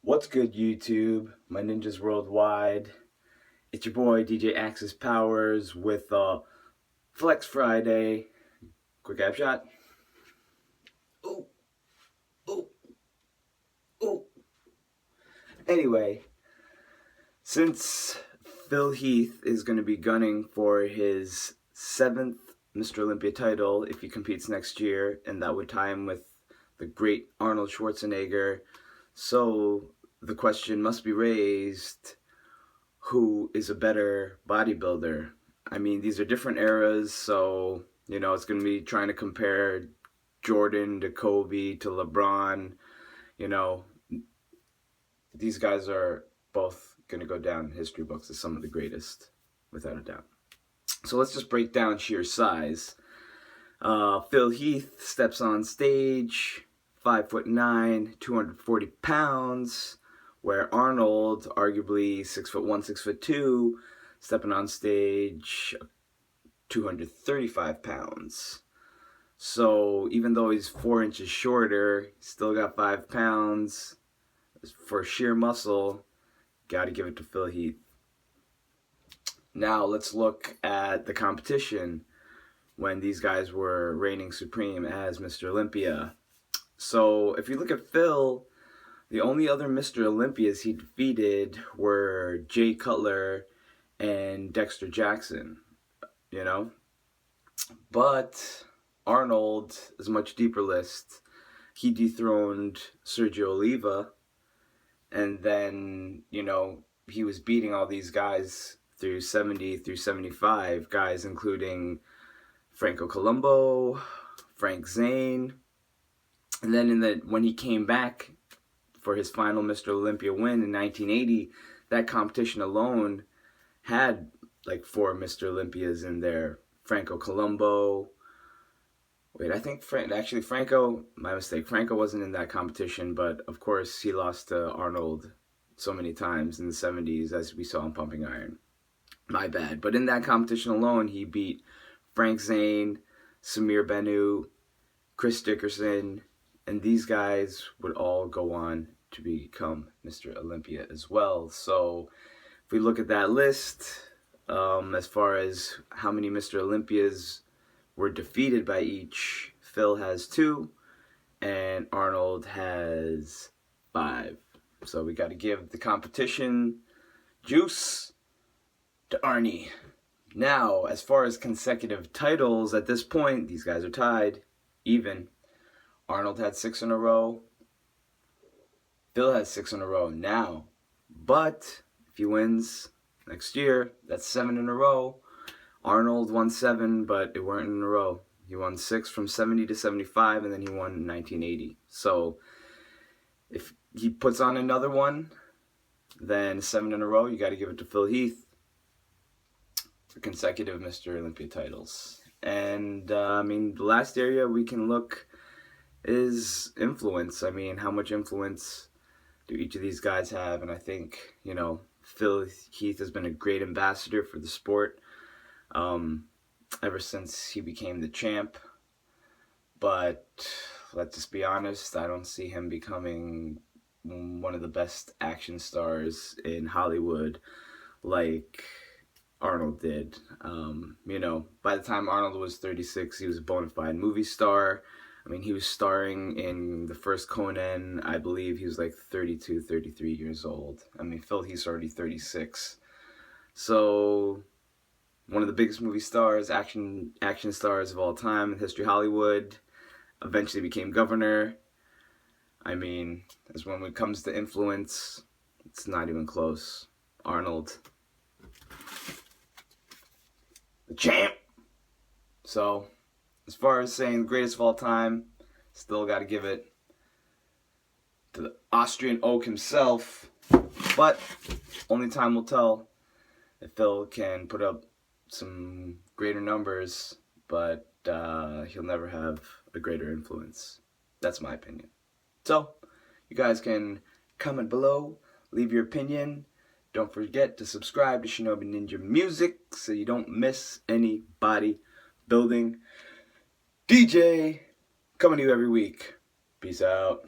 What's good, YouTube? My ninjas worldwide. It's your boy DJ Axis Powers with Flex Friday. Quick ab shot. Ooh, ooh, ooh. Anyway, since Phil Heath is going to be gunning for his 7th Mr. Olympia title if he competes next year, and that would tie him with the great Arnold Schwarzenegger, so the question must be raised, who is a better bodybuilder? I mean, these are different eras, so, it's going to be trying to compare Jordan to Kobe to LeBron. These guys are both going to go down in history books as some of the greatest, without a doubt. So let's just break down sheer size. Phil Heath steps on stage, 5'9", 240 pounds, where Arnold, arguably 6'1", 6'2", stepping on stage, 235 pounds. So even though he's 4 inches shorter, still got 5 pounds. For sheer muscle, gotta give it to Phil Heath. Now let's look at the competition when these guys were reigning supreme as Mr. Olympia. So if you look at Phil, the only other Mr. Olympias he defeated were Jay Cutler and Dexter Jackson, But Arnold is a much deeper list. He dethroned Sergio Oliva, and then, he was beating all these guys through 70 through 75, guys including Franco Columbu, Frank Zane. And then when he came back for his final Mr. Olympia win in 1980, that competition alone had like 4 Mr. Olympias in there. Franco Columbu. Wait, I think Franco, my mistake. Franco wasn't in that competition, but of course he lost to Arnold so many times in the 70s, as we saw in Pumping Iron. My bad. But in that competition alone, he beat Frank Zane, Samir Benu, Chris Dickerson, and these guys would all go on to become Mr. Olympia as well. So if we look at that list, as far as how many Mr. Olympias were defeated by each, Phil has 2 and Arnold has 5. So we got to give the competition juice to Arnie. Now, as far as consecutive titles, at this point, these guys are tied, even. Arnold had 6 in a row. Phil has 6 in a row now. But if he wins next year, that's 7 in a row. Arnold won 7, but it weren't in a row. He won 6 from 70 to 75, and then he won in 1980. So if he puts on another one, then 7 in a row, you got to give it to Phil Heath for consecutive Mr. Olympia titles. And, the last area we can look is influence. How much influence do each of these guys have? And I think, Phil Heath has been a great ambassador for the sport ever since he became the champ. But let's just be honest, I don't see him becoming one of the best action stars in Hollywood like Arnold did. By the time Arnold was 36, he was a bona fide movie star. He was starring in the first Conan. I believe he was like 32, 33 years old. Phil Heath's already 36. So one of the biggest movie stars, action stars of all time in history Hollywood, eventually became governor. As when it comes to influence, it's not even close. Arnold, the champ. So, as far as saying the greatest of all time, still got to give it to the Austrian oak himself. But only time will tell if Phil can put up some greater numbers, but he'll never have a greater influence. That's my opinion. So, you guys can comment below, leave your opinion. Don't forget to subscribe to Shinobi Ninja Music so you don't miss any bodybuilding DJ coming to you every week. Peace out.